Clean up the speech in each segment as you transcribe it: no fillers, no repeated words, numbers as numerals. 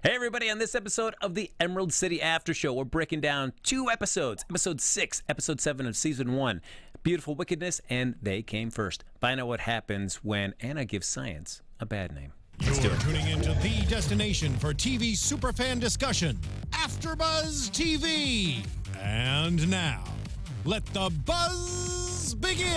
Hey everybody, on this episode of the Emerald City After Show, we're breaking down two episodes, episode 6, episode 7 of season 1, Beautiful Wickedness, and They Came First. Find out what happens when Anna gives science a bad name. Let's do You're it. tuning into the destination for TV superfan discussion, AFTERBUZZ TV. And now, let the buzz begin.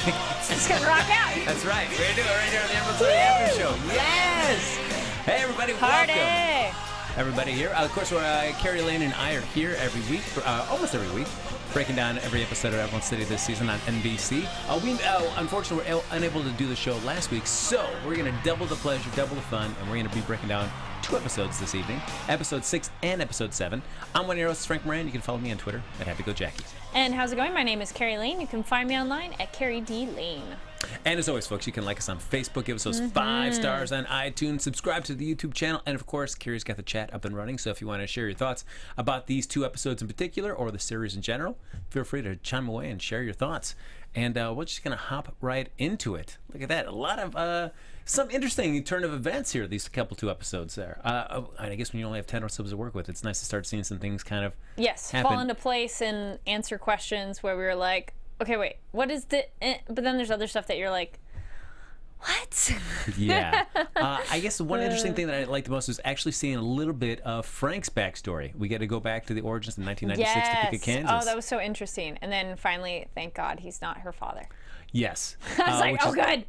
It's gonna rock out. That's right, we're gonna do it right here on the Emerald City After Show. Yes! Hey everybody, Party! welcome. Everybody here. Of course, Kari, Lane, and I are here every week, almost every week, breaking down every episode of Emerald City this season on NBC. Unfortunately, we're unable to do the show last week, so we're going to double the pleasure, double the fun, and we're going to be breaking down two episodes this evening, episode 6 and episode 7. I'm one of your hosts, Frank Moran. You can follow me on Twitter at HappyGoJackie. And how's it going? My name is Kari Lane. You can find me online at Kari D Lane. And as always, folks, you can like us on Facebook, give us those 5 stars on iTunes, subscribe to the YouTube channel, and of course, Kari's got the chat up and running, so if you want to share your thoughts about these two episodes in particular, or the series in general, feel free to chime away and share your thoughts. And we're just going to hop right into it. Look at that. A lot of, some interesting turn of events here, these two episodes there. I guess when you only have 10 episodes to work with, it's nice to start seeing some things kind of happen. Fall into place and answer questions where we were like, okay, wait, what is the... But then there's other stuff that you're like, what? Yeah. I guess one interesting thing that I liked the most was actually seeing a little bit of Frank's backstory. We get to go back to the origins in 1996 to Topeka, Kansas. Oh, that was so interesting. And then finally, thank God, he's not her father. Yes. I was like, oh, good.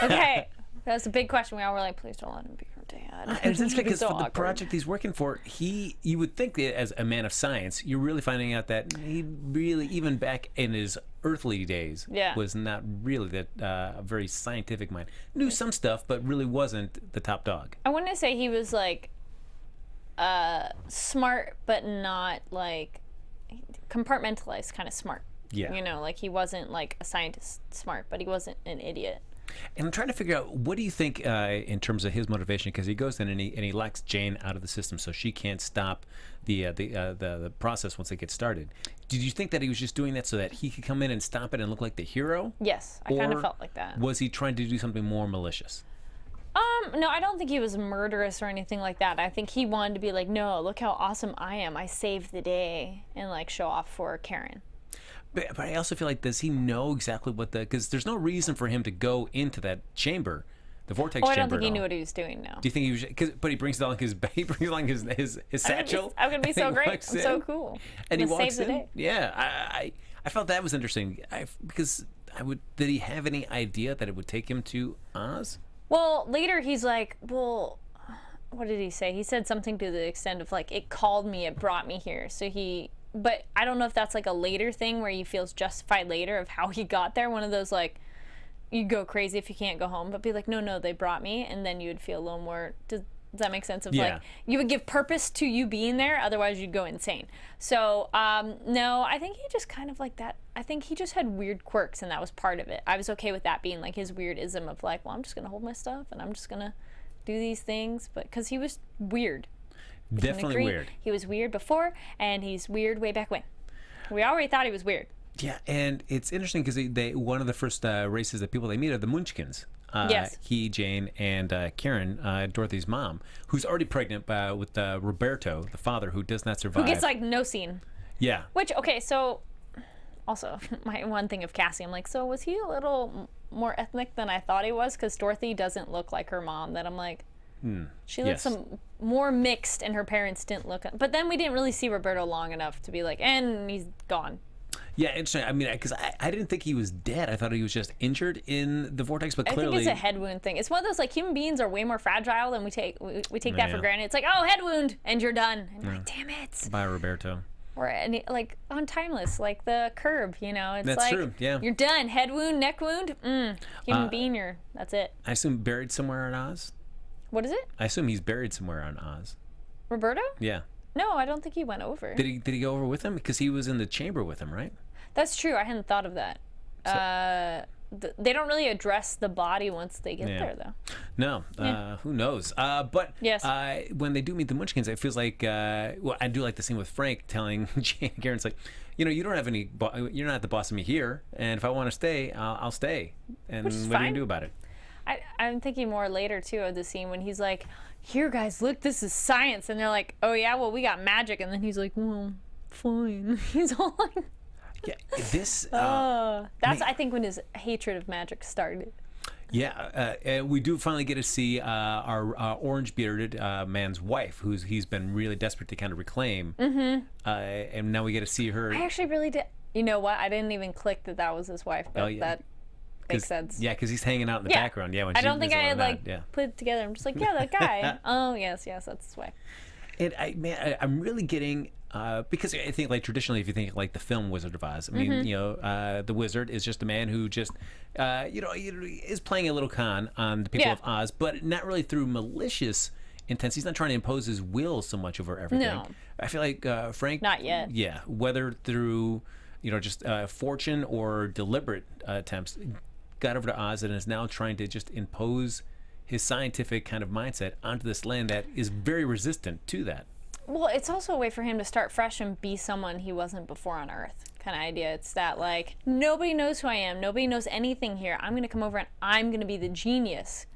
Okay. That was a big question. We all were like, please don't let him be her dad. And it's interesting because so for the awkward. project he's working for, you would think that as a man of science, you're really finding out that he really, even back in his earthly days, was not really that very scientific mind. Knew some stuff, but really wasn't the top dog. I wouldn't say he was like smart, but not like compartmentalized kind of smart. Yeah. You know, like he wasn't like a scientist smart, but he wasn't an idiot. And I'm trying to figure out, what do you think in terms of his motivation? Because he goes in and he locks Jane out of the system, so she can't stop the process once it gets started. Did you think that he was just doing that so that he could come in and stop it and look like the hero? Yes, I kind of felt like that. Was he trying to do something more malicious? No, I don't think he was murderous or anything like that. I think he wanted to be like, no, look how awesome I am. I saved the day, and like show off for Karen. But I also feel like, does he know exactly what because there's no reason for him to go into that chamber, the vortex chamber. I don't think he knew what he was doing now. Do you think he was? But he brings along his satchel. I'm gonna be so great. I'm so cool. And he walks save the in. day. Yeah, I felt that was interesting. Because did he have any idea that it would take him to Oz? Well, later he's like, well, what did he say? He said something to the extent of like, it called me, it brought me here. But I don't know if that's like a later thing where he feels justified later of how he got there. One of those like, you go crazy if you can't go home, but be like, no, they brought me, and then you would feel a little more. Does that make sense? Of like, you would give purpose to you being there, otherwise you'd go insane. So no, I think he just kind of like that. I think he just had weird quirks, and that was part of it. I was okay with that being like his weirdism of like, well, I'm just gonna hold my stuff and I'm just gonna do these things, but because he was weird. Definitely weird. He was weird before, and he's weird way back when. We already thought he was weird. Yeah, and it's interesting because one of the first races that people they meet are the Munchkins. Yes. He, Jane, and Karen, Dorothy's mom, who's already pregnant with Roberto, the father, who does not survive. Who gets like no scene. Yeah. Which, okay, so also my one thing of Cassie, I'm like, so was he a little more ethnic than I thought he was? Because Dorothy doesn't look like her mom. That I'm like. She looks some more mixed, and her parents didn't look. But then we didn't really see Roberto long enough to be like, and he's gone. Yeah, interesting. I mean, because I didn't think he was dead. I thought he was just injured in the vortex, but clearly... I think it's a head wound thing. It's one of those, like, human beings are way more fragile than we take that for granted. It's like, oh, head wound, and you're done. And you're like, damn it. Bye, Roberto. Or, like, on Timeless, like the curb, you know? It's That's like, true, yeah. You're done. Head wound, neck wound, human being, that's it. I assume buried somewhere on Oz? What is it? I assume he's buried somewhere on Oz. Roberto? Yeah. No, I don't think he went over. Did he go over with him? Because he was in the chamber with him, right? That's true. I hadn't thought of that. They don't really address the body once they get there, though. No. Who knows? But yes. When they do meet the Munchkins, it feels like, well, I do like the scene with Frank telling Jane and Karen's like, you know, you don't have any, you're not the boss of me here, and if I want to stay, I'll stay. And what are you going to do about it? I'm thinking more later too of the scene when he's like, "Here, guys, look, this is science," and they're like, "Oh yeah, well we got magic," and then he's like, "Well, fine." He's all like, Yeah, this. that's I think when his hatred of magic started. Yeah, and we do finally get to see our orange-bearded man's wife, he's been really desperate to kind of reclaim. And now we get to see her. I actually really did. You know what? I didn't even click that was his wife, but that makes sense. Yeah, because he's hanging out in the background. Yeah, when I don't think I had put it together. I'm just like, yeah, that guy. Oh yes, that's his wife. And I'm really getting. Because I think, like, traditionally, if you think like the film Wizard of Oz, I mean, the wizard is just a man who just, is playing a little con on the people of Oz, but not really through malicious intent. He's not trying to impose his will so much over everything. No. I feel like Frank, not yet. Yeah, whether through just fortune or deliberate attempts, got over to Oz and is now trying to just impose his scientific kind of mindset onto this land that is very resistant to that. Well, it's also a way for him to start fresh and be someone he wasn't before on Earth kind of idea. It's that, like, nobody knows who I am. Nobody knows anything here. I'm going to come over and I'm going to be the genius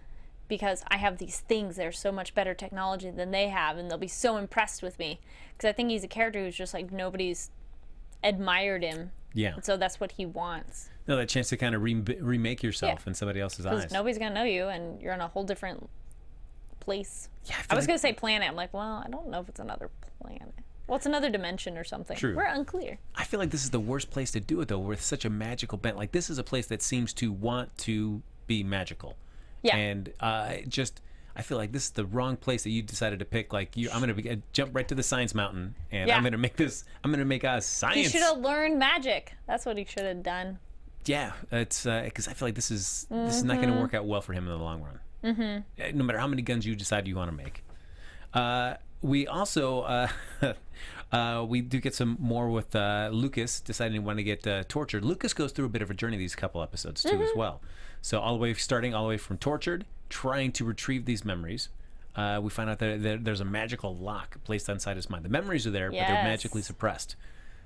because I have these things. They're so much better technology than they have, and they'll be so impressed with me. Because I think he's a character who's just, like, nobody's admired him. Yeah. And so that's what he wants. No, that chance to kind of remake yourself in somebody else's eyes. Because nobody's going to know you, and you're on a whole different place. Yeah, I was going to say planet. I'm like, well, I don't know if it's another planet. Well, it's another dimension or something. True. We're unclear. I feel like this is the worst place to do it, though, with such a magical bent. Like, this is a place that seems to want to be magical. Yeah. And I feel like this is the wrong place that you decided to pick. Like, I'm going to jump right to the science mountain, and I'm going to make Oz science. He should have learned magic. That's what he should have done. Yeah, it's because I feel like this is not going to work out well for him in the long run. No matter how many guns you decide you want to make. We also we do get some more with Lucas deciding he want to get tortured. Lucas goes through a bit of a journey these couple episodes too as well. So starting all the way from tortured, trying to retrieve these memories. We find out that there's a magical lock placed inside his mind. The memories are there, but they're magically suppressed.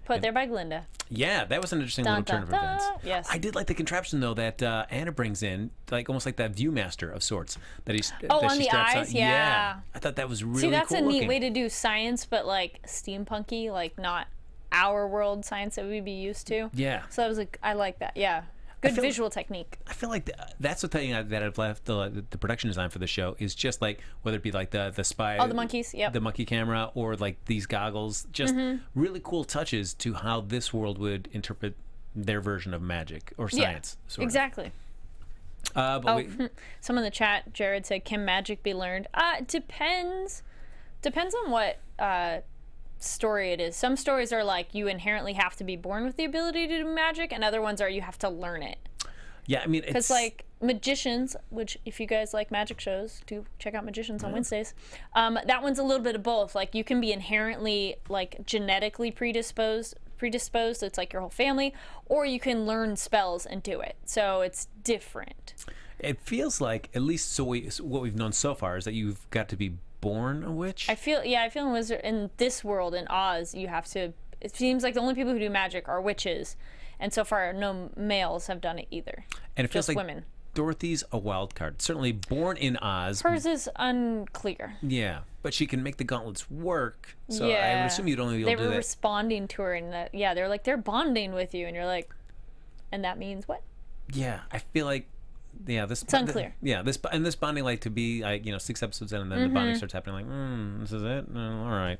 Put there by Glinda. Yeah, that was an interesting little turn of events. Yes. I did like the contraption, though, that Anna brings in, like almost like that Viewmaster of sorts. That she on the straps eyes, on. yeah. I thought that was really cool. See, that's a looking. neat way to do science, but like steampunky, like not our world science that we'd be used to. Yeah. So that was I like that. Yeah. Good visual technique. I feel like that's the thing that I've left the production design for the show is just like whether it be like the spy, the monkeys, the monkey camera, or like these goggles, just really cool touches to how this world would interpret their version of magic or science. Yeah, exactly. Some in the chat, Jared said, "Can magic be learned?" Depends on what story it is. Some stories are like you inherently have to be born with the ability to do magic, and other ones are you have to learn it. Yeah, I mean, because like Magicians, which if you guys like magic shows, do check out Magicians on Wednesdays. That one's a little bit of both. Like you can be inherently like genetically predisposed. It's like your whole family, or you can learn spells and do it. So it's different. It feels like, at least what we've known so far, is that you've got to be born a witch. I feel in this world, in Oz, you have to. It seems like the only people who do magic are witches, and so far no males have done it either. And it feels just like women. Dorothy's a wild card. Certainly born in Oz. Hers is unclear. Yeah, but she can make the gauntlets work. So I would assume you'd only be able to do that. They were responding to her, and they're like they're bonding with you, and you're like, and that means what? Yeah, I feel like. Yeah, it's unclear. This bonding, like, to be like 6 episodes in, and then the bonding starts happening. Like, this is it. All right.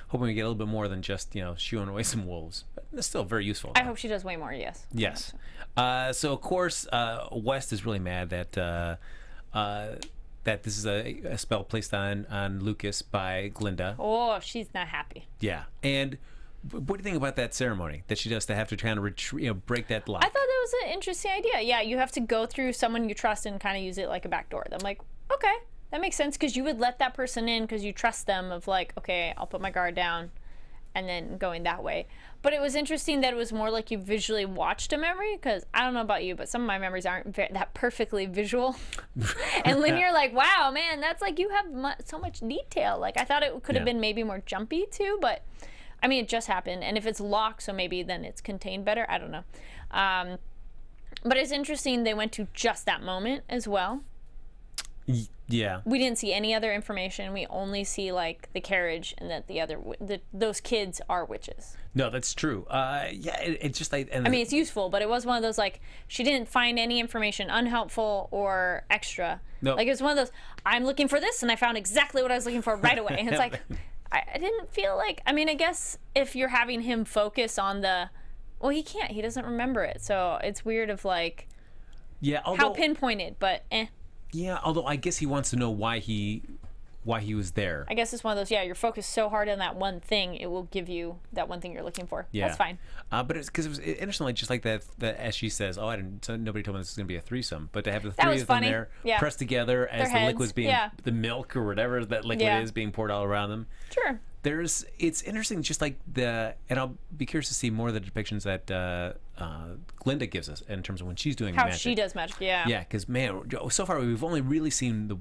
Hoping we get a little bit more than just shooing away some wolves, but it's still very useful. I hope she does way more. Yes. Yes. So of course, West is really mad that this is a spell placed on Lucas by Glinda. Oh, she's not happy. Yeah, and. What do you think about that ceremony that she does to have to kind of break that lock? I thought that was an interesting idea. Yeah, you have to go through someone you trust and kind of use it like a back door. I'm like, okay, that makes sense because you would let that person in because you trust them of like, okay, I'll put my guard down and then going that way. But it was interesting that it was more like you visually watched a memory because I don't know about you, but some of my memories aren't that perfectly visual. And then you're like, wow, man, that's like you have so much detail. Like I thought it could have been maybe more jumpy too, but... I mean, it just happened, and if it's locked, so maybe then it's contained better. I don't know. But it's interesting they went to just that moment as well. Yeah. We didn't see any other information. We only see like the carriage and that those kids are witches. No, that's true. Yeah, it's just like. And I mean, it's useful, but it was one of those like she didn't find any information unhelpful or extra. No. Like it was one of those. I'm looking for this, and I found exactly what I was looking for right away. And it's like I didn't feel like. I mean, I guess if you're having him focus on well, he can't. He doesn't remember it, so it's weird of like. Yeah. How pinpointed, but Yeah, although I guess he wants to know why he was there. I guess it's one of those, you're focused so hard on that one thing, it will give you that one thing you're looking for. Yeah. That's fine. But it's because it was interesting, like, just like that as she says, nobody told me this was going to be a threesome. But to have the three of them funny. there Yeah. pressed together as Their the liquid's heads. being, Yeah. the milk or whatever that liquid is being poured all around them. Sure. It's interesting, just like and I'll be curious to see more of the depictions that Glinda gives us in terms of when she's doing How magic. she does magic, yeah. Yeah, because man, so far we've only really seen the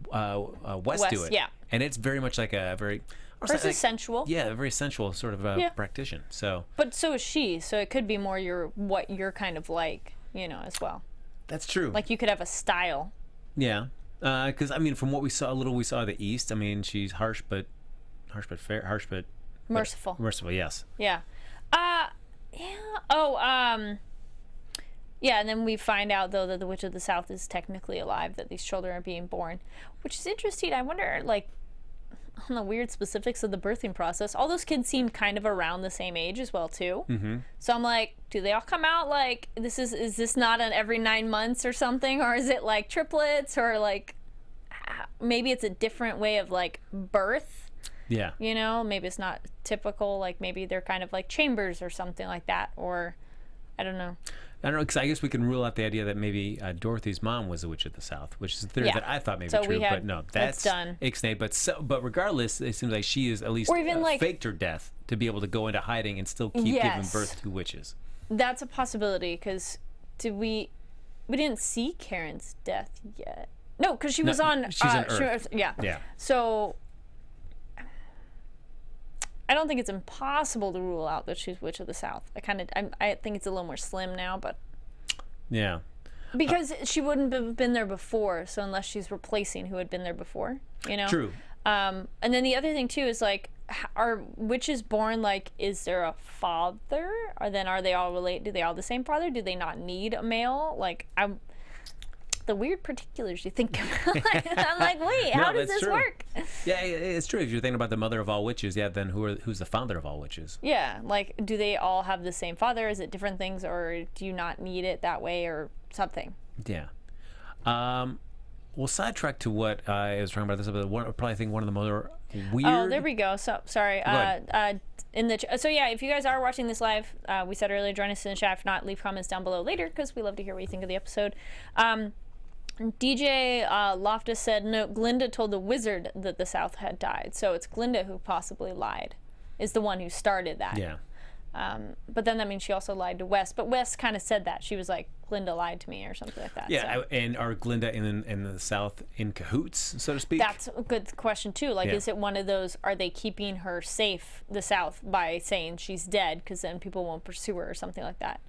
West do it. Yeah. And it's very much like a very Versus sensual. Yeah, a very sensual sort of practitioner. So. But so is she, so it could be more what you're kind of like, as well. That's true. Like you could have a style. Yeah, because I mean, from what we saw of the East, I mean, she's harsh but Merciful. Merciful, yes. Yeah. Yeah. Oh, yeah, and then we find out, though, that the Witch of the South is technically alive, that these children are being born, which is interesting. I wonder, like, on the weird specifics of the birthing process. All those kids seem kind of around the same age as well, too. Mm-hmm. So I'm like, do they all come out like, is this not an every 9 months or something? Or is it, like, triplets? Or, like, maybe it's a different way of, like, birth? Yeah. Maybe it's not typical, like maybe they're kind of like chambers or something like that, or I don't know. I don't know, because I guess we can rule out the idea that maybe Dorothy's mom was a witch of the South, which is a theory that I thought may be true, but no, that's done. ixnay. But regardless, it seems like she is at least or even faked her death to be able to go into hiding and still keep giving birth to witches. That's a possibility, because we didn't see Karen's death yet. No, because she was on. She's on Earth. Yeah. So. I don't think it's impossible to rule out that she's Witch of the South. I think it's a little more slim now, but yeah, because she wouldn't have been there before. So unless she's replacing who had been there before, True. And then the other thing too is like, are witches born like? Is there a father? Or then are they all related? Do they all have the same father? Do they not need a male? Like the weird particulars you think about. I'm like, wait, how does this work? Yeah, it's true. If you're thinking about the mother of all witches, then who's the father of all witches? Yeah, like, do they all have the same father? Is it different things, or do you not need it that way, or something? Yeah. We'll sidetrack to what I was talking about this episode. Probably think one of the more weird. Oh, there we go. So sorry. So yeah, if you guys are watching this live, we said earlier, join us in the chat. If not, leave comments down below later, because we love to hear what you think of the episode. DJ Loftus said, no, Glinda told the wizard that the South had died. So it's Glinda who possibly lied, is the one who started that. Yeah. But then that means she also lied to West. But West kind of said that. She was like, Glinda lied to me or something like that. Yeah, so. and are Glinda in the South in cahoots, so to speak? That's a good question, too. Like, is it one of those, are they keeping her safe, the South, by saying she's dead, because then people won't pursue her or something like that?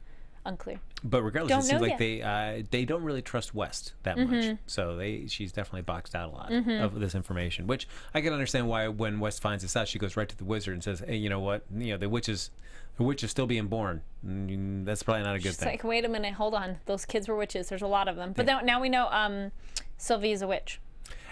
Unclear. But regardless, it seems like they don't really trust West that much. So she's definitely boxed out a lot of this information, which I can understand why when West finds this out, she goes right to the wizard and says, hey, you know what? The witch is still being born. That's probably not a good thing. Like, wait a minute, hold on. Those kids were witches. There's a lot of them. But now we know Sylvie's a witch.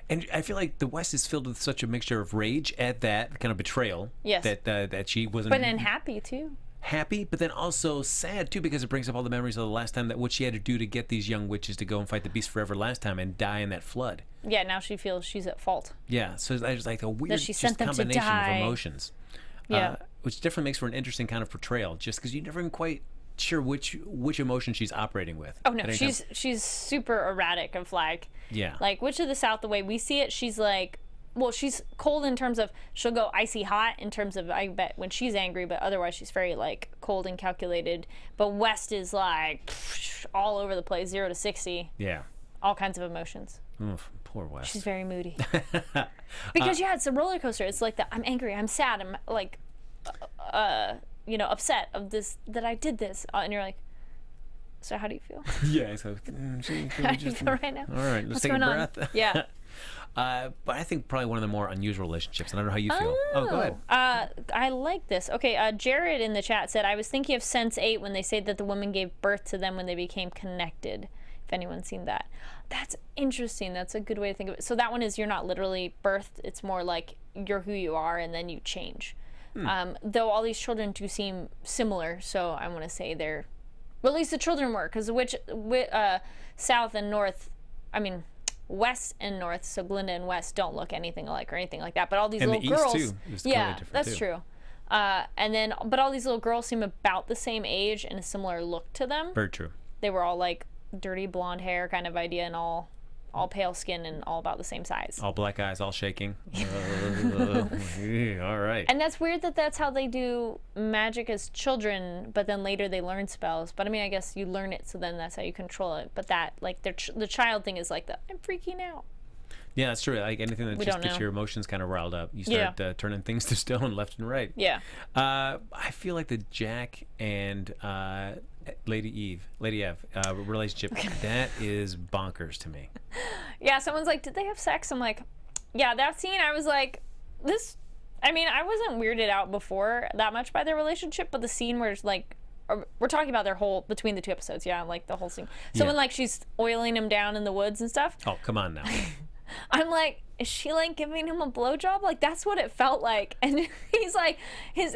And I feel like the West is filled with such a mixture of rage at that kind of betrayal. Yes. That she wasn't. But then happy, too. Happy, but then also sad too, because it brings up all the memories of the last time, that what she had to do to get these young witches to go and fight the beast forever last time and die in that flood. Yeah, now she feels she's at fault. Yeah, so there's like a weird she sent them combination to die. of emotions. Yeah, which definitely makes for an interesting kind of portrayal, just because you're never even quite sure which emotion she's operating with. Oh no, she's super erratic of like, like Witch of the South, the way we see it, she's like, well, she's cold in terms of she'll go icy hot in terms of, I bet, when she's angry, but otherwise she's very like cold and calculated. But West is like all over the place, 0 to 60. Yeah. All kinds of emotions. Oof, poor West. She's very moody. Because it's a roller coaster. It's like I'm angry, I'm sad, I'm like, upset of this, that I did this, and you're like, so how do you feel? Yeah. So how do you feel right now? All right, let's What's take a going breath. On? Yeah. But I think probably one of the more unusual relationships. And I don't know how you feel. Oh, go ahead. I like this. Okay, Jared in the chat said, I was thinking of Sense8 when they say that the woman gave birth to them when they became connected. If anyone's seen that. That's interesting. That's a good way to think of it. So that one is you're not literally birthed. It's more like you're who you are and then you change. Though all these children do seem similar, so I want to say they're, well, at least the children were, because South and North, I mean, West and North, so Glinda and West don't look anything alike or anything like that. But all these and little the girls, East too, is totally different that's too. true. And then, but all these little girls seem about the same age and a similar look to them. Very true. They were all like dirty blonde hair kind of idea, and all pale skin and all about the same size. All black eyes, all shaking. All right. And that's weird that that's how they do magic as children, but then later they learn spells. But I mean, I guess you learn it, so then that's how you control it. But that, like, the child thing is like I'm freaking out. Yeah, that's true. Like anything that We just don't gets know. your emotions kind of riled up, you start turning things to stone left and right. Yeah. I feel like the Jack and Lady Eve relationship, that is bonkers to me. Yeah, someone's like, did they have sex? I'm like, yeah, that scene, I was like, this, I mean, I wasn't weirded out before that much by their relationship, but the scene where it's like, we're talking about their whole, between the two episodes, yeah, like the whole scene. So Yeah. when like she's oiling him down in the woods and stuff, Oh, come on now. I'm like, is she like giving him a blowjob? Like that's what it felt like. And he's like, his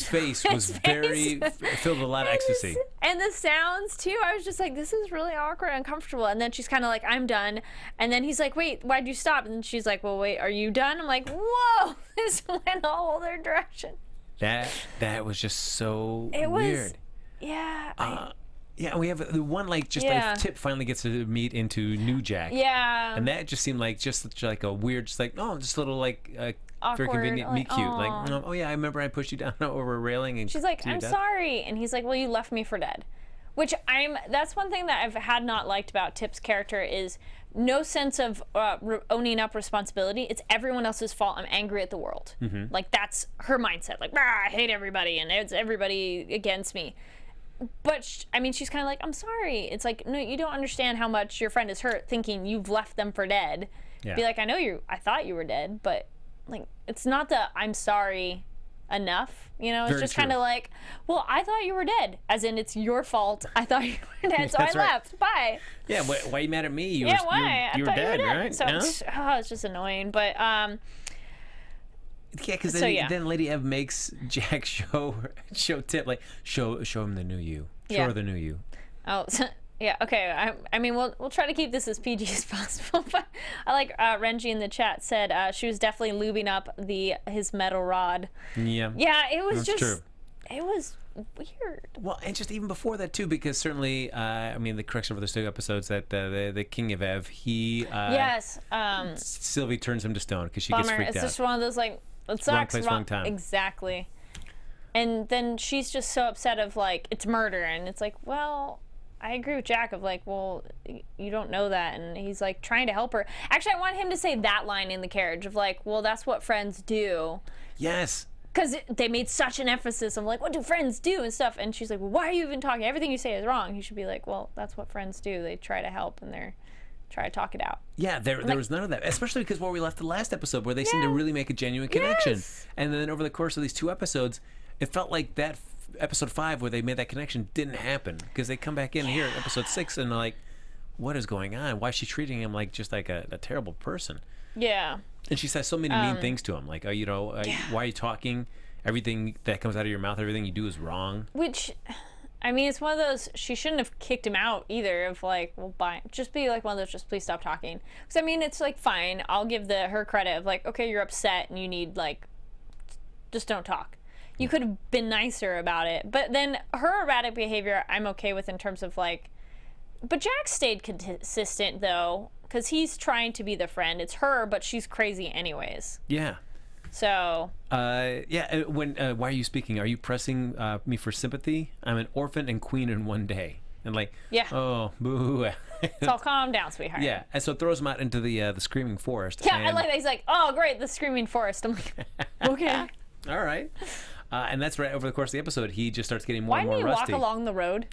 Face was very filled with a lot of ecstasy. And the sounds too. I was just like, this is really awkward and uncomfortable. And then she's kind of like, I'm done. And then he's like, wait, why'd you stop? And she's like, well, wait, are you done? I'm like, whoa, this went a whole other direction. That was just so It was, weird. yeah. Yeah, we have the one like Tip finally gets to meet into New Jack. Yeah. And that just seemed like just like a weird, just like, oh, just a little like very Awkward, convenient, like, meet cute. Like, aw. oh yeah, I remember I pushed you down over a railing and She's like, to your I'm death. sorry. And he's like, well, you left me for dead. Which that's one thing that I've had not liked about Tip's character is no sense of owning up responsibility. It's everyone else's fault. I'm angry at the world. Mm-hmm. Like that's her mindset. Like, I hate everybody and it's everybody against me. But I mean, she's kind of like, I'm sorry. It's like, no, you don't understand how much your friend is hurt thinking you've left them for dead. Yeah. Be like, I thought you were dead, but like, it's not the I'm sorry enough. You know, it's Very just true. kind of like, well, I thought you were dead, as in it's your fault. I thought you were dead, so I That's right. left. Bye. Yeah, why are you mad at me? Yeah, why? You were I thought dead, you were dead. right? So it's just annoying. But Yeah, because So, yeah. then Lady Eve makes Jack show Tip, like, show him the new you. Show her the new you. oh, yeah, okay. I mean, we'll try to keep this as PG as possible. But I like Renji in the chat said she was definitely lubing up his metal rod. Yeah. Yeah, it was That's just true. it was weird. Well, and just even before that too, because certainly, I mean, the correction for the two episodes that the King of Ev, he Yes. Sylvie turns him to stone because she gets Bummer. freaked It's out. just one of those like it sucks. Wrong place, wrong time. Exactly. And then she's just so upset of like it's murder, and it's like, well, I agree with Jack of like, well, you don't know that, and he's like trying to help her. Actually, I want him to say that line in the carriage of like, well, that's what friends do. Yes. Because they made such an emphasis of like, what do friends do and stuff, and she's like, well, why are you even talking? Everything you say is wrong. He should be like, well, that's what friends do. They try to help and they're try to talk it out. Yeah, there was none of that, especially because where we left the last episode, where they seemed to really make a genuine connection, Yes. and then over the course of these two episodes, it felt like that episode 5 where they made that connection didn't happen because they come back in here at episode 6 and they're like, what is going on? Why is she treating him like just like a terrible person? Yeah. And she says so many mean things to him, like, why are you talking? Everything that comes out of your mouth, everything you do is wrong. Which, I mean, it's one of those, she shouldn't have kicked him out either of like, well, bye. Just be like one of those, just please stop talking. Because, I mean, it's like, fine, I'll give her credit of like, okay, you're upset and you need like, just don't talk. You could have been nicer about it. But then her erratic behavior, I'm okay with in terms of like, but Jack stayed consistent though, because he's trying to be the friend. It's her, but she's crazy anyways. Yeah. So. Why are you speaking? Are you pressing me for sympathy? I'm an orphan and queen in one day. And like, Yeah. oh, boo. So calm down, sweetheart. Yeah, and so it throws him out into the screaming forest. Yeah, and, I like that. He's like, oh, great, the screaming forest. I'm like, okay. All right. And that's right over the course of the episode. He just starts getting more Why and didn't more he rusty. walk along the road?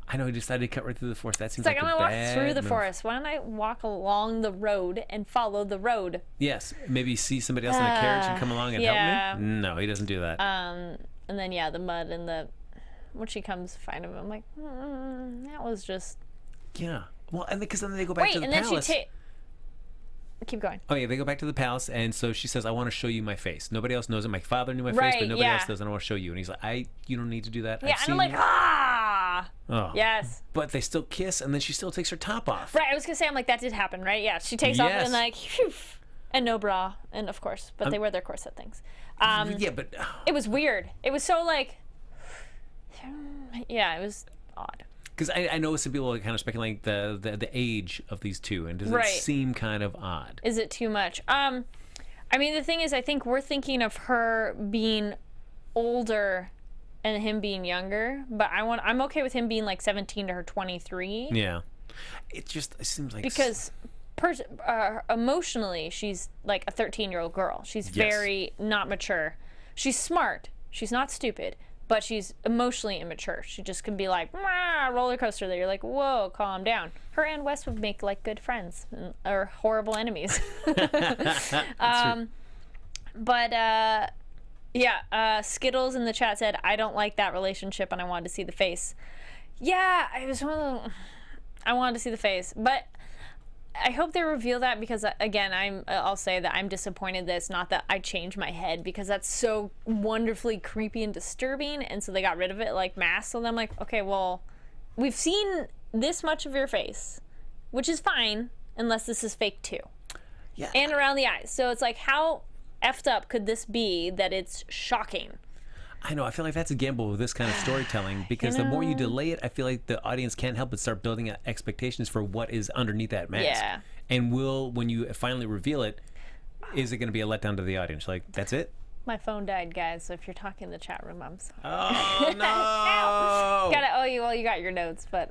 I know he decided to cut right through the forest. That seems It's like, I'm a gonna walk bad through the move. forest. Why don't I walk along the road and follow the road? Yes, maybe see somebody else in a carriage and come along and yeah. help me. No, he doesn't do that. And then the mud and the when she comes to find him, I'm like, that was just. Yeah. Well, and because then they go back to the and palace. then keep going. Oh yeah, they go back to the palace, and so she says, "I want to show you my face. Nobody else knows it. My father knew my face, but nobody else does. And I want to show you." And he's like, "You don't need to do that." Yeah, and I'm like, Oh. Yes. But they still kiss, and then she still takes her top off. Right. I was gonna say, I'm like, that did happen, right? Yeah. She takes off and like, phew, and no bra, and of course, but they wear their corset things. Yeah, but it was weird. It was so like, yeah, it was odd. Because I know some people are kind of speculating the age of these two, and does it seem kind of odd? Is it too much? I mean, the thing is, I think we're thinking of her being older and him being younger, but I'm okay with him being like 17 to her 23. Yeah, it seems like because emotionally, she's like a 13-year-old girl. She's very not mature. She's smart. She's not stupid. But she's emotionally immature. She just can be like, roller coaster there. You're like, whoa, calm down. Her and Wes would make like good friends or horrible enemies. Skittles in the chat said, I don't like that relationship and I wanted to see the face. Yeah, I wanted to see the face. But I hope they reveal that because, again, I'll say that I'm disappointed that it's not that I changed my head because that's so wonderfully creepy and disturbing, and so they got rid of it like mass. So I'm like, okay, well, we've seen this much of your face, which is fine unless this is fake too. Yeah. And around the eyes. So it's like, how effed up could this be that it's shocking? I know. I feel like that's a gamble with this kind of storytelling because the more you delay it, I feel like the audience can't help but start building expectations for what is underneath that mask. Yeah. And when you finally reveal it, is it going to be a letdown to the audience? Like, that's it? My phone died, guys, so if you're talking in the chat room, I'm sorry. Oh, no! You got your notes, but...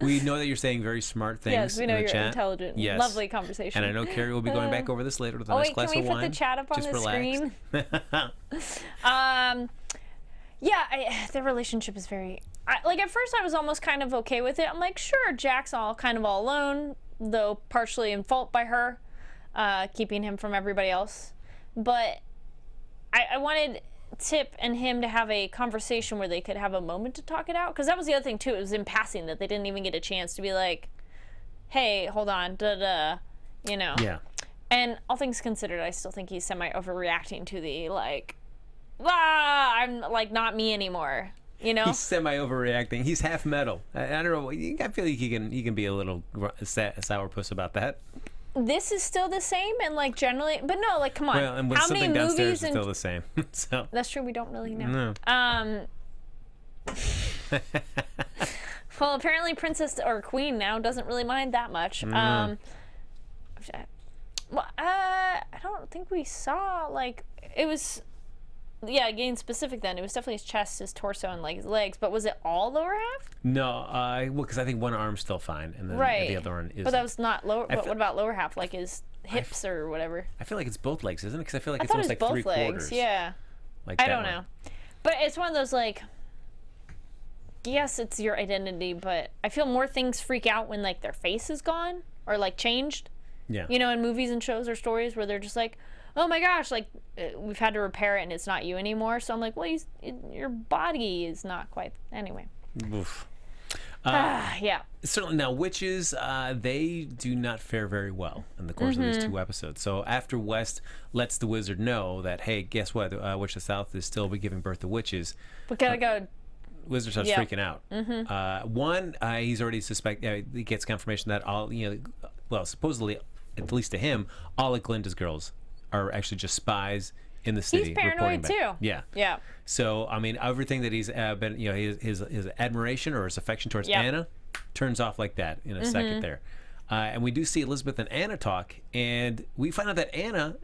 We know that you're saying very smart things. Yes, we know in the you're chat. Intelligent. Yes. Lovely conversation. And I know Kari will be going back over this later with a nice glass of wine. Can we put the chat up on Just the screen? Their relationship is very... at first I was almost kind of okay with it. I'm like, sure, Jack's all alone, though partially in fault by her, keeping him from everybody else. But I wanted Tip and him to have a conversation where they could have a moment to talk it out. Because that was the other thing, too. It was in passing that they didn't even get a chance to be like, hey, hold on, da-da, Yeah. And all things considered, I still think he's semi-overreacting to the, I'm, not me anymore, He's semi-overreacting. He's half metal. I don't know. I feel like he can be a little sourpuss about that. This is still the same and generally, but no, come on. Well, and when how something many downstairs movies is still the same. So that's true. We don't really know. No. Well, apparently Princess or Queen now doesn't really mind that much. I don't think we saw it was. Yeah, getting specific then, it was definitely his chest, his torso, and his legs. But was it all lower half? No, because I think one arm's still fine, and then the other one is. But that was not lower. But what about lower half, his hips or whatever? I feel like it's both legs, isn't it? Because I feel like it's thought almost it was like both 3/4. legs. Yeah. I don't know, but it's one of those yes, it's your identity, but I feel more things freak out when their face is gone or changed. Yeah. In movies and shows or stories where they're just oh my gosh, we've had to repair it and it's not you anymore. So I'm like, well, your body is not quite. Anyway. Oof. Yeah. Certainly. Now, witches, they do not fare very well in the course of these 2 episodes. So after West lets the wizard know that, hey, guess what? Witch of the South is still be giving birth to witches. We gotta go. Wizard starts freaking out. One, he's already he gets confirmation that supposedly, at least to him, all of Glinda's girls are actually just spies in the city. He's paranoid too. Yeah. Yeah. So I mean, everything that he's been, his admiration or his affection towards Anna turns off like that in a second there. And we do see Elizabeth and Anna talk, and we find out that Anna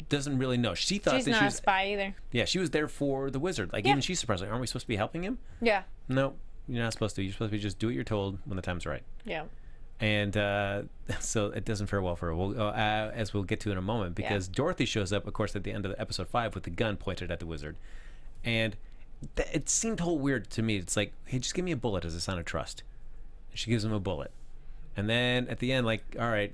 doesn't really know. She thought she's that not she was a spy either. Yeah, she was there for the wizard. Even she's surprised. Aren't we supposed to be helping him? Yeah. No, you're not supposed to. You're supposed to be just do what you're told when the time's right. Yeah. And so it doesn't fare well for her. We'll, as we'll get to in a moment, because Dorothy shows up, of course, at the end of episode 5 with the gun pointed at the wizard. And it seemed whole weird to me. It's like, hey, just give me a bullet as a sign of trust. And she gives him a bullet, and then at the end, like, all right,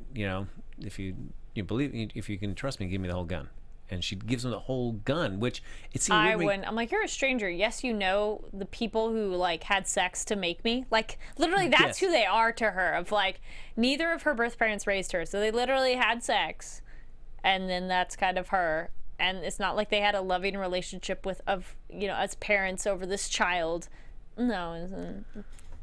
if you believe, if you can trust me, give me the whole gun. And she gives him the whole gun, which it seemed I weird. wouldn't. I'm like, you're a stranger. Yes, you know the people who like had sex to make me. Like, literally, that's Yes. who they are to her. Of like, neither of her birth parents raised her, so they literally had sex, and then that's kind of her. And it's not like they had a loving relationship as parents over this child. No, it isn't.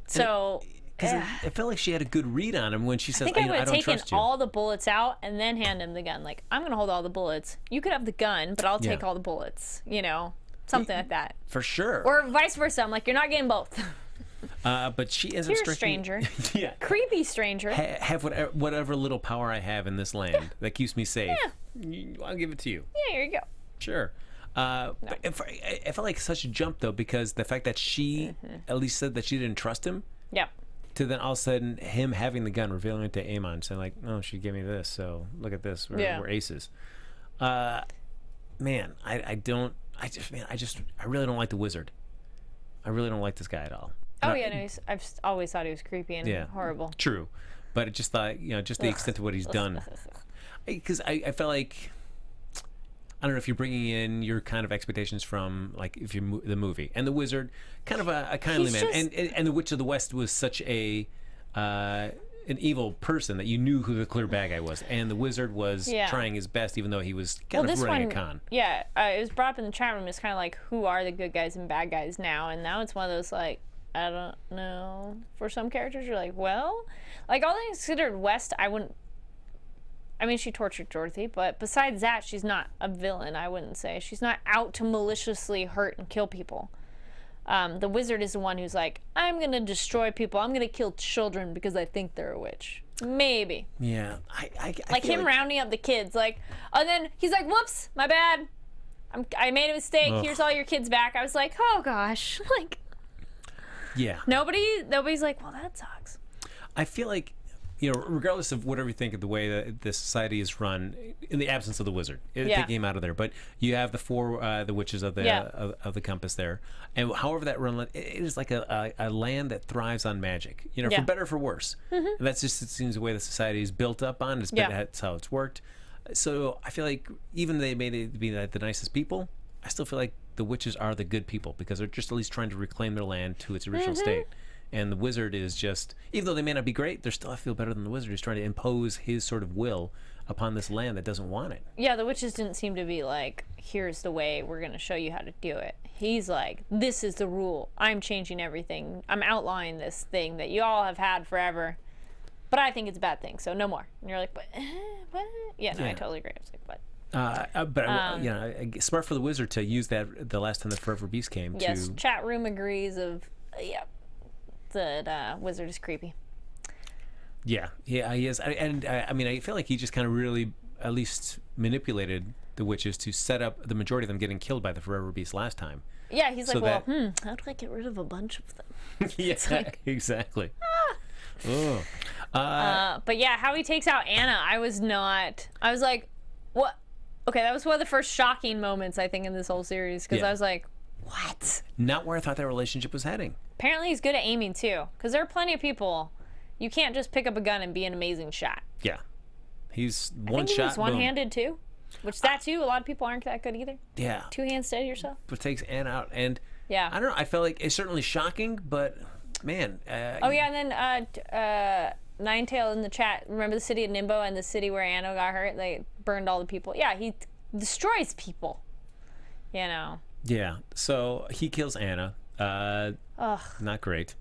So. Because it felt like she had a good read on him when she says, I think I would I have don't taken trust you. all the bullets out and then hand him the gun. Like, I'm going to hold all the bullets. You could have the gun, but I'll take all the bullets. Something like that. For sure. Or vice versa. I'm like, you're not getting both. But she ends up You're a striking... stranger. Yeah. Creepy stranger. Have whatever little power I have in this land that keeps me safe. I'll give it to you. Yeah, here you go. Sure. But I felt like such a jump, though, because the fact that she at least said that she didn't trust him, Yep. to then all of a sudden him having the gun, revealing it to Amon, saying like, "No, she gave me this, so look at this. We're aces." Man, I really don't like the wizard. I really don't like this guy at all. Oh, yeah, no, I've always thought he was creepy and horrible. True, but it just thought, just the extent of what he's done, because I felt like, I don't know if you're bringing in your kind of expectations from like if you the movie and the wizard, kind of a kindly man, and the Witch of the West was such an evil person that you knew who the clear bad guy was, and the wizard was trying his best even though he was kind of running a con. Yeah, it was brought up in the chat room. It's kind of like, who are the good guys and bad guys now? And now it's one of those like, I don't know. For some characters, you're like, well, like all things considered, West, I mean, she tortured Dorothy, but besides that, she's not a villain, I wouldn't say. She's not out to maliciously hurt and kill people. The wizard is the one who's like, I'm going to destroy people. I'm going to kill children because I think they're a witch. Maybe. Yeah. I like him rounding up the kids. Like, and then he's like, whoops, my bad. I made a mistake. Ugh. Here's all your kids back. I was like, oh, gosh. Like, yeah. Nobody's like, well, that sucks. I feel like, regardless of whatever you think of the way that the society is run, in the absence of the wizard, it came out of there. But you have the four the witches of the of the compass there, and however that run, it is like a land that thrives on magic. For better or for worse. And that's just, it seems, the way the society is built up on. That's how it's worked. So I feel like even they made it be the nicest people, I still feel like the witches are the good people because they're just at least trying to reclaim their land to its original state. And the wizard is just, even though they may not be great, they're still, I feel, better than the wizard who's trying to impose his sort of will upon this land that doesn't want it. Yeah, the witches didn't seem to be like, here's the way, we're going to show you how to do it. He's like, this is the rule. I'm changing everything. I'm outlawing this thing that you all have had forever. But I think it's a bad thing, so no more. And you're like, what? Yeah, no, I totally agree. I was like, what? Smart for the wizard to use that the last time the Forever Beast came. Yes, chat room agrees that wizard is creepy. Yeah, he is. I feel like he just kind of really at least manipulated the witches to set up the majority of them getting killed by the Forever Beast last time. Yeah, he's like, how do I get rid of a bunch of them? Exactly. But yeah, how he takes out Anna, I was like, what? Okay, that was one of the first shocking moments, I think, in this whole series, because I was like, what? Not where I thought that relationship was heading. Apparently he's good at aiming, too, because there are plenty of people, you can't just pick up a gun and be an amazing shot. Yeah. He's I think he's one-handed, too, which a lot of people aren't that good either. Yeah. Two hands steady yourself. But takes Anna out, and yeah, I don't know, I felt like it's certainly shocking, but man. And then Ninetail in the chat, remember the city of Nimbo and the city where Anna got hurt? They burned all the people. Yeah, he destroys people. Yeah, so he kills Anna. Not great.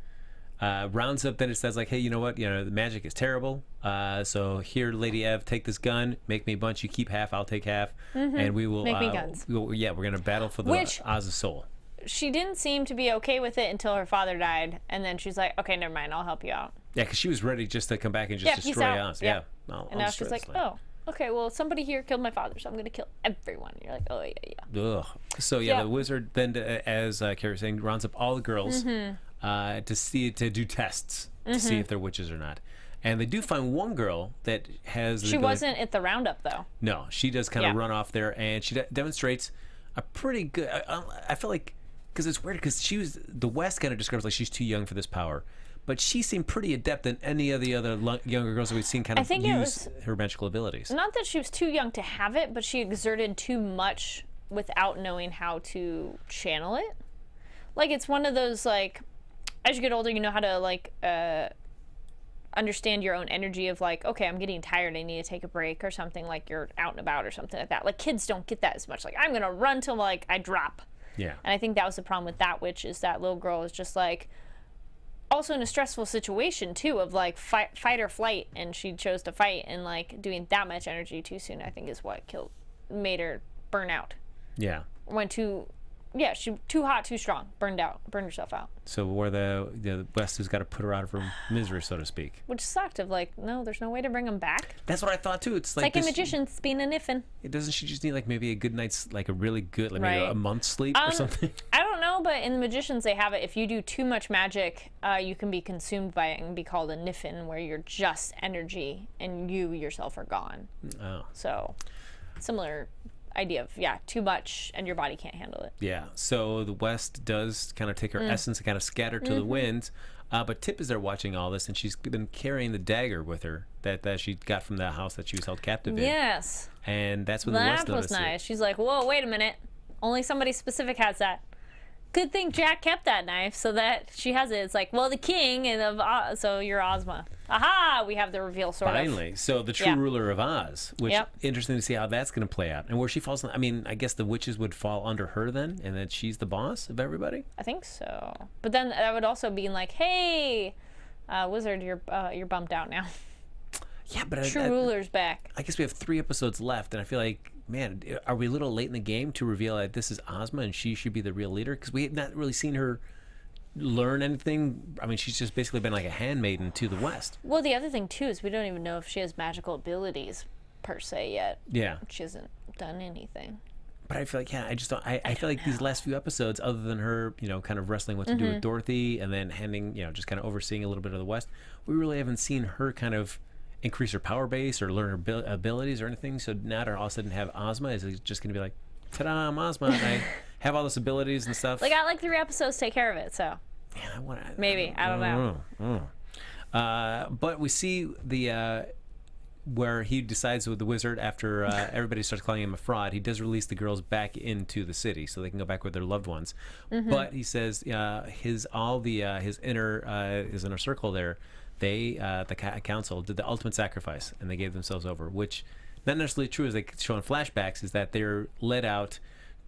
Rounds up, then it says like, hey, you know what? The magic is terrible. So here, Lady Ev, take this gun, make me a bunch. You keep half, I'll take half, and we will. Make me guns. We're gonna battle for the Oz's soul. She didn't seem to be okay with it until her father died, and then she's like, okay, never mind, I'll help you out. Yeah, because she was ready just to come back and just destroy Oz. Yeah. And now she's like, oh, okay, well, somebody here killed my father, so I'm going to kill everyone. And you're like, oh, yeah. Ugh. So, the wizard then, as Kari was saying, rounds up all the girls to do tests to see if they're witches or not. And they do find one girl that has... She wasn't at the roundup, though. No, she does kind of run off there, and she demonstrates a pretty good... I feel like Because it's weird, because the West kind of describes like she's too young for this power. But she seemed pretty adept than any of the other younger girls that we've seen kind of use her magical abilities. Not that she was too young to have it, but she exerted too much without knowing how to channel it. Like, it's one of those, like, as you get older, you know how to, like, understand your own energy of, like, okay, I'm getting tired, I need to take a break or something, like you're out and about or something like that. Like, kids don't get that as much. Like, I'm going to run till, like, I drop. Yeah. And I think that was the problem with that witch, is that little girl is just, like, also in a stressful situation too of like fight or flight, and she chose to fight, and like doing that much energy too soon I think is what made her burn out. Yeah. She too hot, too strong, burned herself out. So where the West has got to put her out of her misery, so to speak. Which sucked of like, no, there's no way to bring them back. That's what I thought too. It's like a magician being a niffin. Doesn't she just need like maybe a good night's, like a really good, like maybe a month's sleep or something? I don't know, but in the magicians they have it. If you do too much magic, you can be consumed by it and be called a niffin, where you're just energy and you yourself are gone. Oh. So similar idea of too much and your body can't handle it. Yeah, so the West does kind of take her essence and kind of scatter to the winds, but Tip is there watching all this, and she's been carrying the dagger with her that she got from the house that she was held captive in. Yes, and that's when the West noticed that was nice. it. She's like, whoa, wait a minute, only somebody specific has that. Good thing Jack kept that knife so that she has it. It's like, well, the king and so you're Ozma. Aha! We have the reveal, Finally. So the true ruler of Oz, which interesting to see how that's going to play out, and where she falls. I mean, I guess the witches would fall under her then, and then she's the boss of everybody. I think so. But then that would also be like, hey, wizard, you're bumped out now. Yeah, but true ruler's back. I guess we have 3 episodes left, and I feel like, man, are we a little late in the game to reveal that this is Ozma and she should be the real leader? Because we have not really seen her learn anything. I mean, she's just basically been like a handmaiden to the West. Well, the other thing too is we don't even know if she has magical abilities per se yet. Yeah, she hasn't done anything. But I feel like, I just don't. I feel like these last few episodes, other than her, kind of wrestling what to do with Dorothy, and then handing, just kind of overseeing a little bit of the West, we really haven't seen her kind of increase her power base or learn her abilities or anything. So now to all of a sudden have Ozma is just going to be like, ta-da, I'm Ozma. And I have all this abilities and stuff. They got like 3 episodes to take care of it, so. Yeah, I don't know. But we see the where he decides with the wizard, after everybody starts calling him a fraud, he does release the girls back into the city so they can go back with their loved ones. But he says his inner circle there, they the council did the ultimate sacrifice, and they gave themselves over, which not necessarily true, as they show in flashbacks, is that they're led out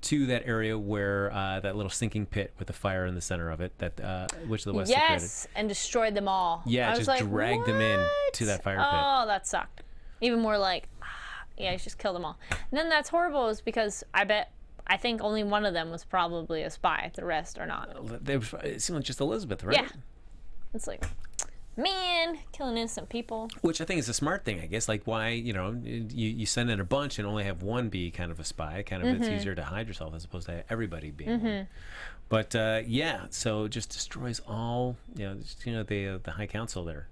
to that area where that little sinking pit with the fire in the center of it, that Witch of the West created. Yes, and destroyed them all. Yeah, just like, dragged them in to that fire pit. Oh, that sucked. Even more like, yeah, he just killed them all. And then that's horrible, is because I think only one of them was probably a spy. The rest are not. It seemed like just Elizabeth, right? Yeah. It's like, man, killing innocent people. Which I think is a smart thing, I guess. Like, why, you send in a bunch and only have one be kind of a spy. Kind of it's easier to hide yourself as opposed to everybody being one. But so it just destroys all, the High Council there.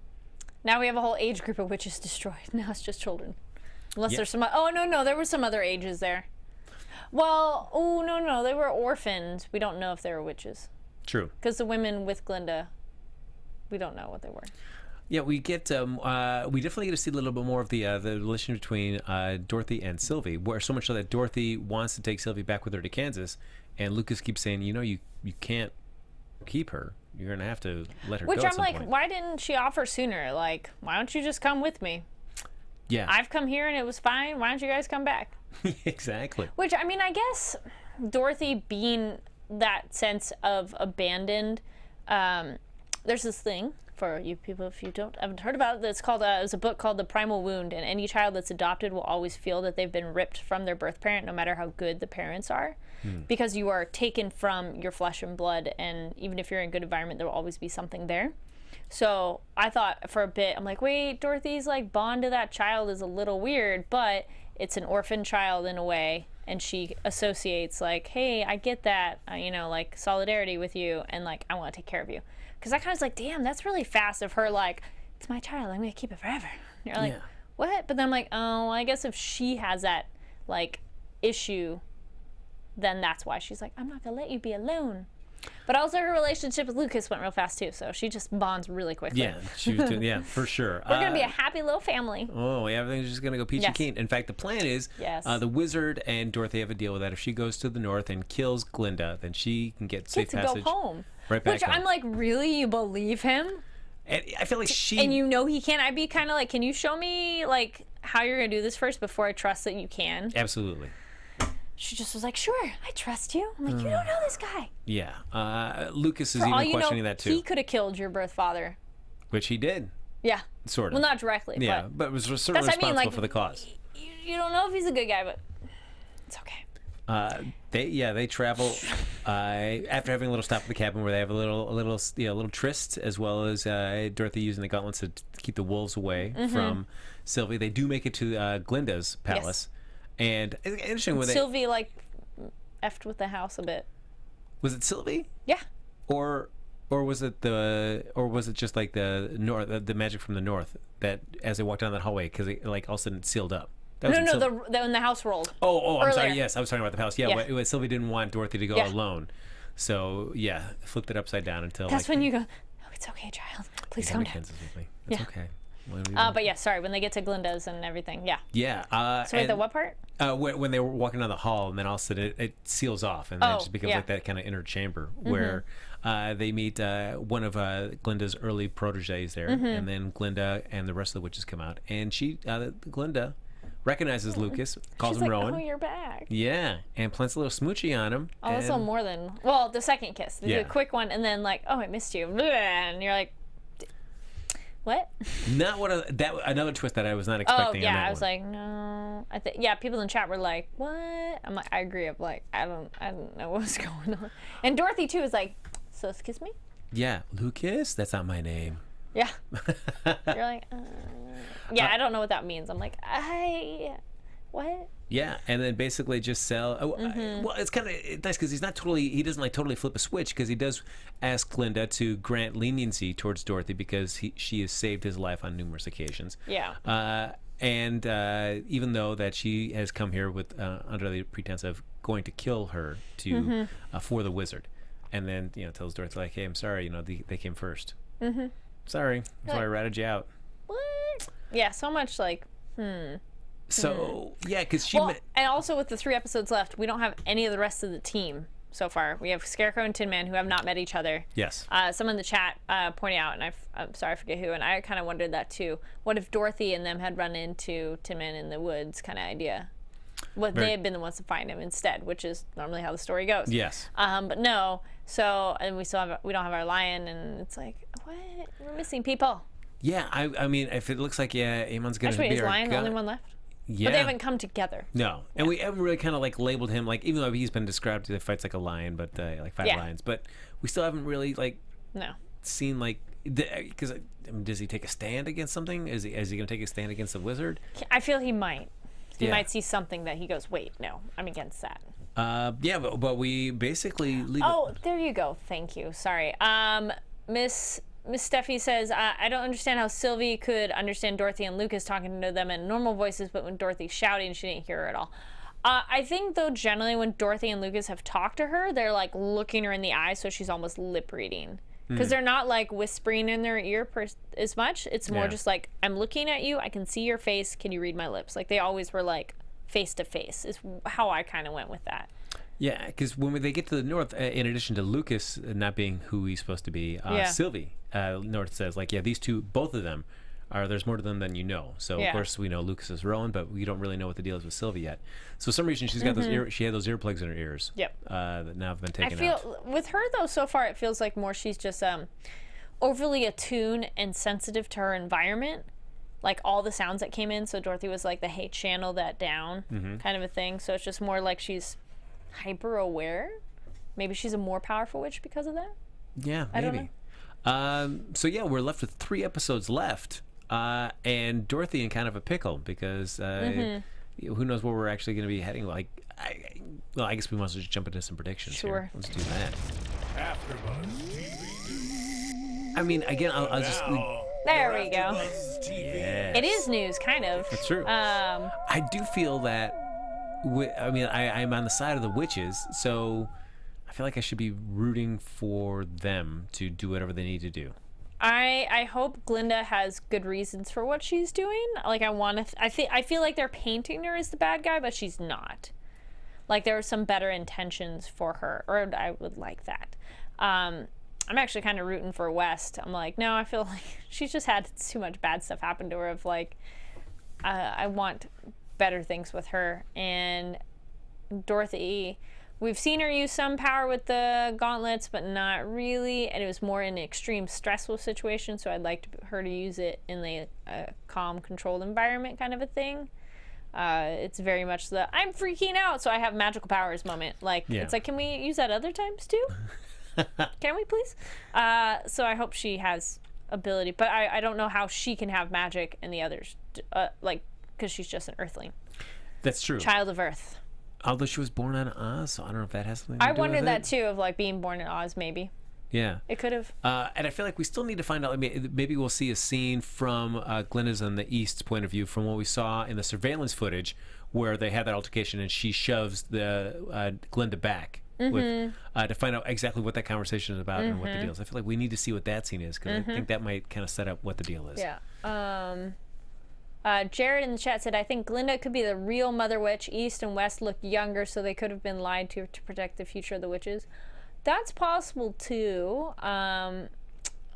Now we have a whole age group of witches destroyed. Now it's just children. Unless there's some, oh no, there were some other ages there. Well, no, they were orphans. We don't know if they were witches. True. Because the women with Glinda, we don't know what they were. Yeah, we get we definitely get to see a little bit more of the relation between Dorothy and Sylvie, where so much so that Dorothy wants to take Sylvie back with her to Kansas, and Lucas keeps saying, you can't keep her. You're gonna have to let her go. Which at I'm some like, point. Why didn't she offer sooner? Like, why don't you just come with me? Yeah, I've come here and it was fine. Why don't you guys come back? Exactly. Which, I mean, I guess Dorothy being that sense of abandoned. There's this thing for you people, if you haven't heard about it, it's called it's a book called The Primal Wound, and any child that's adopted will always feel that they've been ripped from their birth parent, no matter how good the parents are, because you are taken from your flesh and blood, and even if you're in a good environment, there will always be something there. So I thought for a bit, I'm like, wait, Dorothy's like bond to that child is a little weird, but it's an orphan child in a way, and she associates like, hey, I get that, like solidarity with you, and like I want to take care of you. Because I kind of was like, damn, that's really fast of her, like, it's my child, I'm going to keep it forever. And you're like, what? But then I'm like, oh, I guess if she has that, like, issue, then that's why she's like, I'm not going to let you be alone. But also her relationship with Lucas went real fast too, so she just bonds really quickly. Yeah, she was doing, for sure. We're gonna be a happy little family. Oh, yeah, everything's just gonna go peachy keen. In fact, the plan is the wizard and Dorothy have a deal with that. If she goes to the north and kills Glinda, then she can get safe passage. Go home. Right back Which home. I'm like, really? You believe him? And I feel like she... And you know he can. I'd be kind of like, can you show me like how you're gonna do this first before I trust that you can? Absolutely. She just was like, sure, I trust you. I'm like, you don't know this guy. Yeah. Lucas is For even all you questioning know, that too. He could have killed your birth father. Which he did. Yeah. Sort of. Well, not directly. Yeah, but was certainly responsible for the cause. You don't know if he's a good guy, but it's okay. They travel after having a little stop at the cabin where they have a little tryst, as well as Dorothy using the gauntlets to keep the wolves away from Sylvie. They do make it to Glinda's palace. Yes. And it's interesting when Sylvie like effed with the house a bit. Was it Sylvie? Yeah. Or was it just like the north, the magic from the north that as they walked down that hallway because like all of a sudden it sealed up? When the house rolled. Oh, I'm sorry. Yes, I was talking about the palace. Yeah. Sylvie didn't want Dorothy to go alone, so flipped it upside down until. That's when you go. Oh, it's okay, child. Please calm down. It's okay. But yeah, sorry. When they get to Glinda's and everything, yeah. So wait, the what part? When they were walking down the hall, and then all of a sudden it seals off, and then it just becomes like that kind of inner chamber where they meet one of Glinda's early proteges there, and then Glinda and the rest of the witches come out, and Glinda recognizes Lucas, calls him Rowan. Oh, you're back. Yeah, and plants a little smoochie on him. Oh, that's a little more than the second kiss. The quick one, and then like, oh, I missed you, and you're like. What? Not another twist that I was not expecting. Oh yeah, on that I was like, no. People in chat were like, what? I'm like, I agree. I'm like, I don't know what's going on. And Dorothy too is like, so kiss me? Yeah, Lucas. That's not my name. Yeah. You're like, I don't know what that means. I'm like, what? Yeah, and then basically just sell. Well, it's kind of nice because he doesn't like totally flip a switch because he does ask Glinda to grant leniency towards Dorothy because she has saved his life on numerous occasions. Yeah. And even though that she has come here with under the pretense of going to kill her to for the wizard, and then tells Dorothy like, hey, I'm sorry, they came first. Sorry, that's why I ratted you out. What? Yeah, so much like, So because and also with the 3 episodes left, we don't have any of the rest of the team so far. We have Scarecrow and Tin Man who have not met each other. Yes. Someone in the chat pointed out, and I'm sorry, I forget who, and I kind of wondered that too. What if Dorothy and them had run into Tin Man in the woods, kind of idea? They had been the ones to find him instead, which is normally how the story goes. Yes. But no. So and we don't have our lion, and it's like, what? We're missing people. Yeah, I mean, if it looks like Amon's gonna be is Lion the only one left? Yeah. But they haven't come together. No. And we haven't really kind of like labeled him, like, even though he's been described as fights like a lion, but like 5 lions. But we still haven't really like seen like, because does he take a stand against something? Is he going to take a stand against the wizard? I feel he might. He might see something that he goes, wait, no, I'm against that. But we basically leave there you go. Thank you. Sorry. Miss Steffi says, I don't understand how Sylvie could understand Dorothy and Lucas talking to them in normal voices, but when Dorothy's shouting, she didn't hear her at all. I think, though, generally when Dorothy and Lucas have talked to her, they're, like, looking her in the eye, so she's almost lip reading. Because they're not, like, whispering in their ear as much. It's more just like, I'm looking at you, I can see your face, can you read my lips? Like, they always were, like, face-to-face is how I kind of went with that. Yeah, because when they get to the north, in addition to Lucas not being who he's supposed to be, Sylvie, North says, like, both of them, there's more to them than you know. So, of course, we know Lucas is Rowan, but we don't really know what the deal is with Sylvie yet. So, for some reason, she's got she had those earplugs in her ears. Yep. That now have been taken out. With her, though, so far, it feels like more she's just overly attuned and sensitive to her environment. Like, all the sounds that came in. So, Dorothy was like, hey, channel that down kind of a thing. So, it's just more like she's hyper aware. Maybe she's a more powerful witch because of that. Yeah, maybe. I don't know. So yeah, we're left with 3 episodes left, and Dorothy in kind of a pickle because who knows where we're actually going to be heading. Like, I guess we must just jump into some predictions. Sure, let's do that. AfterBuzz TV. I mean, again, I'll just. There we go. Yes. It is news, kind of. That's true. I do feel that. I'm on the side of the witches, so I I feel like I should be rooting for them to do whatever they need to do. I hope Glinda has good reasons for what she's doing. Like I feel like they're painting her as the bad guy, but she's not. Like there are some better intentions for her, or I would like that. I'm actually kind of rooting for West. I'm like, no, I feel like she's just had too much bad stuff happen to her. Of like, I want better things with her. And Dorothy, we've seen her use some power with the gauntlets, but not really. And it was more in an extreme stressful situation. So I'd like her to use it in a calm, controlled environment kind of a thing. It's very much the I'm freaking out, so I have magical powers moment. Like, It's like, can we use that other times too? Can we please? So I hope she has ability, but I don't know how she can have magic and the others, like, because she's just an earthling. That's true. Child of Earth. Although she was born on Oz, so I don't know if that has something to do with it. I wondered that too, of like being born in Oz, maybe. Yeah. It could have. And I feel like we still need to find out. Maybe we'll see a scene from Glinda's and the East's point of view from what we saw in the surveillance footage where they had that altercation and she shoves the Glinda back with, to find out exactly what that conversation is about and what the deal is. I feel like we need to see what that scene is because I think that might kind of set up what the deal is. Yeah. Jared in the chat said, I think Glinda could be the real Mother Witch. East and West look younger, so they could have been lied to protect the future of the witches. That's possible too. But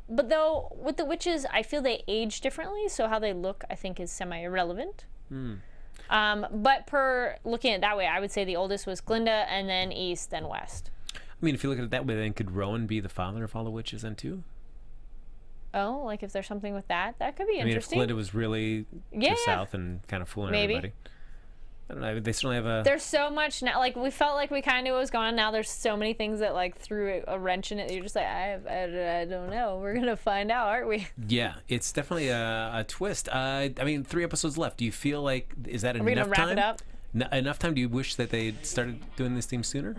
though with the witches, I feel they age differently, so how they look, I think, is semi-irrelevant. But per looking at it that way, I would say the oldest was Glinda, and then East, then West. I mean, if you look at it that way, then could Rowan be the father of all the witches then too? Oh, like if there's something with that, that could be interesting. I mean, if Glinda was really south and kind of fooling everybody. I don't know. They certainly have a. There's so much now. Like we felt like we kind of knew what was going on. Now there's so many things that like threw a wrench in it. You're just like, I don't know. We're gonna find out, aren't we? Yeah, it's definitely a twist. I mean, 3 episodes left. Do you feel like is that enough time? Are we gonna wrap it up? Enough time? Do you wish that they started doing this theme sooner?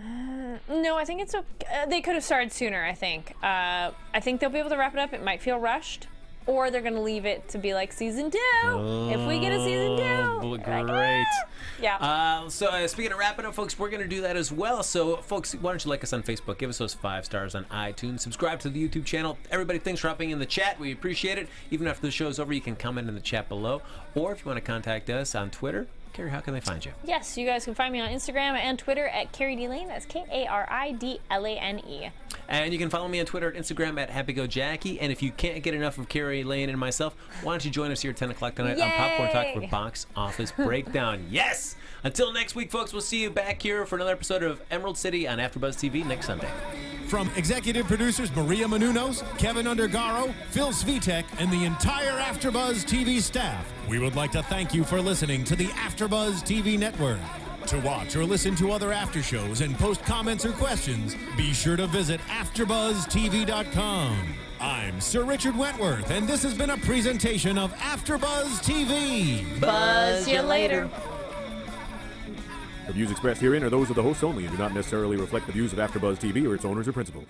No, I think it's okay. They could have started sooner. I think they'll be able to wrap it up. It might feel rushed. Or they're going to leave it to be like season 2. If we get a season 2. Great. Yeah. So speaking of wrapping up, folks, we're going to do that as well. So, folks, why don't you like us on Facebook? Give us those 5 stars on iTunes. Subscribe to the YouTube channel. Everybody, thanks for hopping in the chat. We appreciate it. Even after the show's over, you can comment in the chat below. Or if you want to contact us on Twitter, Kari, how can they find you? Yes, you guys can find me on Instagram and Twitter at Kari D Lane. That's Karidlane. And you can follow me on Twitter at Instagram at HappyGoJackie. And if you can't get enough of Kari Lane and myself, why don't you join us here at 10 o'clock tonight on Popcorn Talk for Box Office Breakdown. Yes! Until next week, folks, we'll see you back here for another episode of Emerald City on AfterBuzz TV next Sunday. From executive producers Maria Menounos, Kevin Undergaro, Phil Svitek, and the entire AfterBuzz TV staff, we would like to thank you for listening to the AfterBuzz TV network. To watch or listen to other after shows and post comments or questions, be sure to visit AfterBuzzTV.com. I'm Sir Richard Wentworth, and this has been a presentation of AfterBuzz TV. Buzz you later. The views expressed herein are those of the hosts only and do not necessarily reflect the views of AfterBuzz TV or its owners or principals.